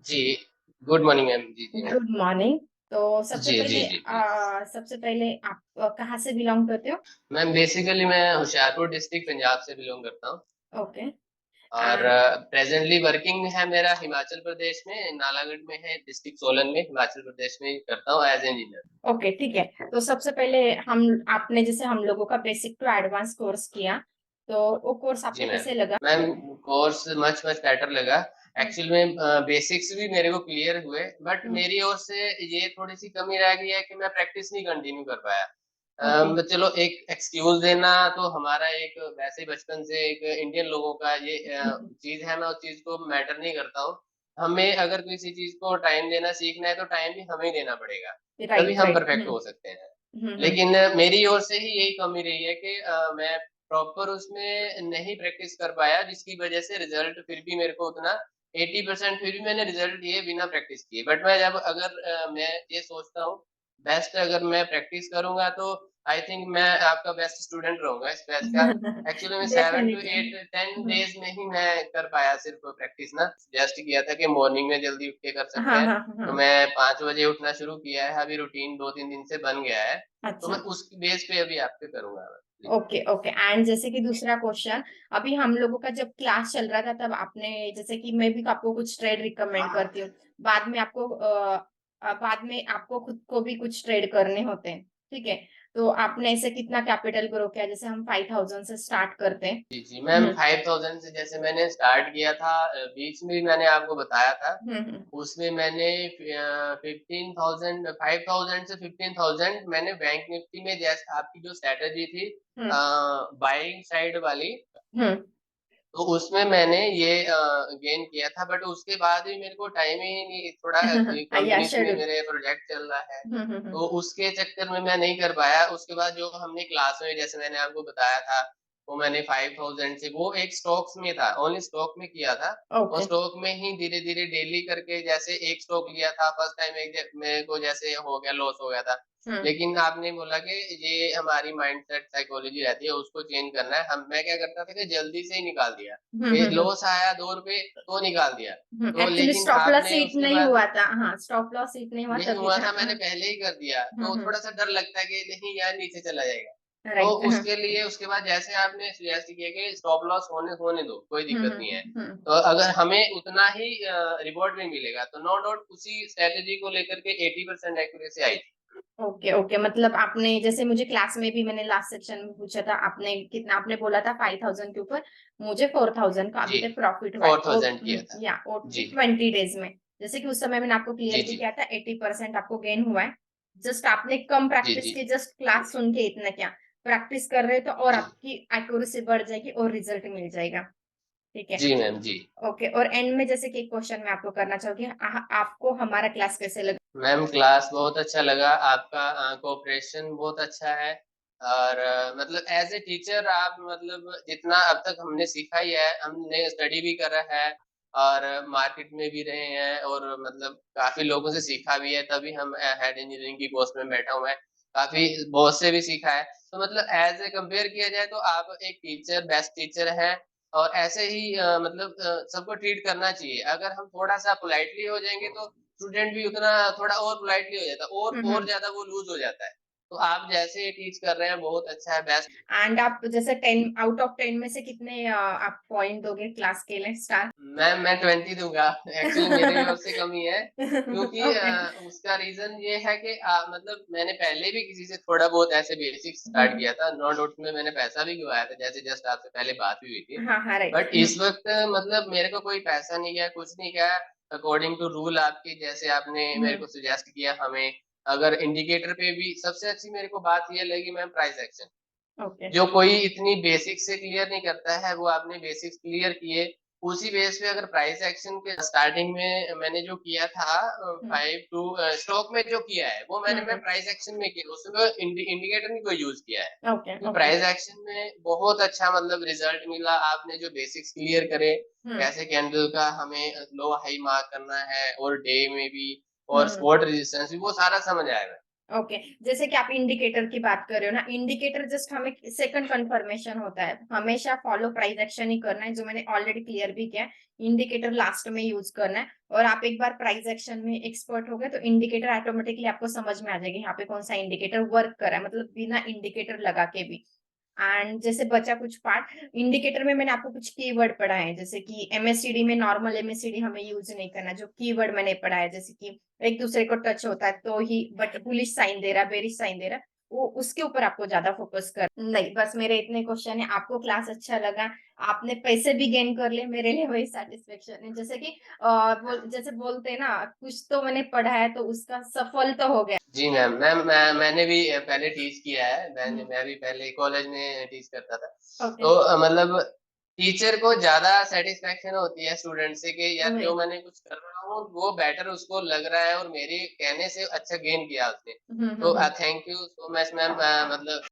जी, good morning ma'am. जी, जी ma'am. Good morning. तो सबसे जी, जी, पहले जी, जी। आप कहाँ से बिलोंग करते हो? मैम बेसिकली मैं होशियारपुर डिस्ट्रिक्ट पंजाब से बिलॉन्ग करता हूँ ओके। और एंड प्रेजेंटली वर्किंग है मेरा हिमाचल प्रदेश में, नालागढ़ में है, डिस्ट्रिक्ट सोलन में, हिमाचल प्रदेश में ही करता हूँ एज इंजीनियर। ओके, ठीक है। तो सबसे पहले हम आपने जैसे हम लोगों का बेसिक टू एडवांस कोर्स किया, तो वो कोर्स जी आपको मैम। कैसे लगा? Ma'am course much much better लगा। हम्म। एक्चुअल में बेसिक्स भी मेरे को क्लियर हुए, बट हम्म। मेरी ओर से ये थोड़ी सी कमी रह गई है कि मैं प्रैक्टिस नहीं कंटिन्यू कर पाया। ओके। चलो एक एक्सक्यूज देना तो हमारा एक वैसे ही बचपन से एक इंडियन लोगों का ये चीज है, मैं उस चीज को मैटर नहीं करता हूँ। हमें अगर किसी चीज को टाइम देना सीखना है तो टाइम भी हमें ही देना पड़ेगा, तभी राइट, हम राइट। परफेक्ट हो सकते हैं। हम्म। लेकिन मेरी ओर से ही यही कमी रही है कि मैं प्रॉपर उसमें नहीं प्रैक्टिस कर पाया, जिसकी वजह से रिजल्ट फिर भी मेरे को उतना 80% फिर भी मैंने रिजल्ट दिए बिना प्रैक्टिस किए। बट मैं जब अगर मैं ये सोचता हूँ बेस्ट अगर मैं प्रैक्टिस करूंगा तो आई थिंक मैं आपका बेस्ट स्टूडेंट रहूंगा इस बैच का। एक्चुअली में 7 to 8 10 डेफिनेटली। डेज में ही मैं कर पाया सिर्फ प्रैक्टिस ना। सजेस्ट किया था कि मॉर्निंग में जल्दी उठ के कर सकते हाँ, हैं, हाँ, तो हाँ। मैं 5 बजे उठना शुरू किया है। अभी रूटीन 2-3 दिन से बन गया है, तो मैं अच्छा। उस बेस पे अभी आपके करूंगा। जी, ओके, ओके। एंड जैसे कि दूसरा क्वेश्चन, अभी हम लोगों का जब क्लास चल रहा था तब आपने, जैसे कि मैं भी आपको कुछ ट्रेड रिकमेंड करती हूँ। बाद में आपको खुद को भी कुछ ट्रेड करने होते हैं, ठीक है? तो आपने ऐसे कितना कैपिटल ग्रो किया? जैसे हम 5,000 से स्टार्ट करते हैं। जी, जी मैम। 5000 से जैसे मैंने स्टार्ट किया था, बीच में भी मैंने आपको बताया था। हम्म। उसमें मैंने 5000 से 15,000 मैंने बैंक निफ्टी में, जैसे आपकी जो स्ट्रेटेजी थी हम्म। बाइंग साइड वाली, हम्म। तो उसमें मैंने ये गेन किया था। बट उसके बाद भी मेरे को टाइम ही नहीं, थोड़ा या कंपनीज में शेड्यूल। मेरे प्रोजेक्ट चल रहा है, हम्म। तो उसके चक्कर में मैं नहीं कर पाया। उसके बाद जो हमने क्लास में जैसे मैंने आपको बताया था, वो मैंने 5000 से, वो एक स्टॉक्स में था, ओनली स्टॉक में किया था। और ओके। स्टॉक में ही धीरे धीरे डेली करके, जैसे एक स्टॉक लिया था फर्स्ट टाइम, मेरे को जैसे हो गया, लॉस हो गया था। हम्म। लेकिन आपने बोला कि ये हमारी माइंडसेट साइकोलॉजी रहती है, उसको चेंज करना है। हम मैं क्या करता था कि जल्दी से ही निकाल दिया, ये लॉस आया 2 रुपए तो निकाल दिया। तो एक्चुअली लेकिन स्टॉप लॉस आपने हिट उसके नहीं बाद हुआ था। हाँ, स्टॉप लॉस हिट नहीं हुआ नहीं तभी। हुआ हाँ, था, मैंने हाँ। पहले ही कर दिया, तो थोड़ा सा डर लगता है कि नहीं यार नीचे चला जाएगा। तो राइट। उसके लिए उसके बाद जैसे आपने सजेस्ट किया कि स्टॉप लॉस होने होने दो, कोई दिक्कत नहीं है। हम्म। तो अगर हमें उतना ही रिवॉर्ड भी मिलेगा तो नो डाउट उसी स्ट्रेटेजी को लेकर के 80% एक्यूरेसी आई थी। Okay, okay. मतलब आपने, जैसे मुझे क्लास में भी मैंने लास्ट सेक्शन में पूछा था, आपने कितना, आपने बोला था 5,000 के ऊपर। मुझे 4,000 का अभी जी, तक प्रॉफिट हुआ है, 4000 किया था। या और जी, 20 डेज में। जैसे कि उस समय मैंने आपको जी, क्लियर भी जी, किया था, 80% आपको गेन हुआ है। जस्ट आपने कम जी, प्रैक्टिस जी, की, जस्ट क्लास सुन के इतना क्या, प्रैक्टिस कर रहे हो तो और जी, आपकी एक्यूरेसी बढ़ जाएगी और रिजल्ट मिल जाएगा। ठीक है। जी मैम। जी ओके। और एंड में जैसे कि एक क्वेश्चन मैं आपको करना चाहूंगी, आपको हमारा क्लास कैसे लगा? मैम, क्लास बहुत अच्छा लगा, आपका कोऑपरेशन बहुत अच्छा है। और मतलब एज ए टीचर आप, मतलब जितना अब तक हमने सीखा ही है, हमने स्टडी भी करा है और मार्केट में भी रहे हैं, और मतलब काफी लोगों से सीखा भी है, तभी हम हेड इंजीनियरिंग की पोस्ट में बैठा हुआ है। काफी बहुत से भी सीखा है, तो मतलब एज ए कंपेयर किया जाए तो आप एक टीचर, बेस्ट टीचर हैं। और ऐसे ही मतलब सबको ट्रीट करना चाहिए। अगर हम थोड़ा सा पोलाइटली हो जाएंगे तो स्टूडेंट भी उतना थोड़ा और पोलाइटली हो जाता है, और हम्म। ज्यादा वो लूज हो जाता है। तो आप जैसे टीच कर रहे हैं बहुत अच्छा है, बेस्ट। एंड आप जैसे 10 आउट ऑफ 10 में से कितने आप पॉइंट दोगे क्लास के लिए, स्टार? मैं 20 दूंगा। एक्चुअली मेरी ओर से कमी है, क्योंकि ओके। उसका रीजन ये है कि मतलब मैंने पहले भी किसी से थोड़ा बहुत ऐसे बेसिक स्टार्ट किया था, नो डाउट में मैंने पैसा भी गवाया था, जैसे जस्ट आपसे पहले बात भी हुई थी। हाँ, हाँ, राइट। बट इस वक्त मतलब मेरे को कोई पैसा नहीं गया, कुछ नहीं गया। अकॉर्डिंग टू रूल आपकी, जैसे आपने मेरे को सजेस्ट किया हमें, अगर इंडिकेटर पे भी सबसे अच्छी मेरे को बात ये लगी मैम, प्राइस एक्शन। ओके। जो कोई इतनी बेसिक से क्लियर नहीं करता है, वो आपने बेसिक्स क्लियर किए। उसी बेस पे अगर प्राइस एक्शन के स्टार्टिंग में मैंने जो किया था, 5 टू स्टॉक में जो किया है वो मैंने मैं प्राइस एक्शन में किया, उसमें इंडिकेटर नहीं कोई यूज किया है। ओके, तो ओके। प्राइस एक्शन में बहुत अच्छा मतलब रिजल्ट मिला, आपने जो बेसिक्स क्लियर करे, कैसे कैंडल का हमें लो हाई मार्क करना है, और डे में भी, और हम्म। स्पॉट रेजिस्टेंस भी, वो सारा समझ आएगा। ओके, जैसे कि आप इंडिकेटर की बात कर रहे हो ना, इंडिकेटर जस्ट हमें सेकंड कंफर्मेशन होता है। हमेशा फॉलो प्राइस एक्शन ही करना है, जो मैंने ऑलरेडी क्लियर भी किया है। इंडिकेटर लास्ट में यूज़ करना है और आप एक बार प्राइस एक्शन में एक्सपर्ट हो गए, तो इंडिकेटर ऑटोमेटिकली आपको समझ में आ जाएगी, यहाँ पे कौन-सा इंडिकेटर वर्क कर रहा है, मतलब बिना इंडिकेटर लगा के भी। एंड जैसे बचा कुछ पार्ट, इंडिकेटर में मैंने आपको कुछ कीवर्ड पढ़ाए हैं, जैसे कि एमएससीडी में नॉर्मल एमएससीडी हमें यूज़ नहीं करना, जो कीवर्ड मैंने पढ़ा है, जैसे कि एक दूसरे को टच होता है तो ही बट बुलिश साइन दे रहा है, बेरिश साइन दे रहा है, वो उसके ऊपर आपको ज़्यादा फोकस कर नहीं, बस मेरे इतने क्वेश्चन है। आपको क्लास अच्छा लगा, आपने पैसे भी गेन कर लिए, मेरे लिए वही सैटिस्फैक्शन है। जैसे कि जैसे बोलते हैं ना, कुछ तो मैंने पढ़ा है तो उसका सफल तो हो गया। जी मैम, मैंने भी पहले टीच किया है, हुँ, मैं भी पहले कॉलेज में टीच करता था। ओके। तो मतलब टीचर को ज़्यादा सैटिस्फैक्शन होती है स्टूडेंट से कि यार जो नहीं। मैंने कुछ कर रहा हूँ, वो बेटर उसको लग रहा है और मेरे कहने से अच्छा गेन किया उसने। हुँ, हुँ, तो हुँ। Thank you so much ma'am, मतलब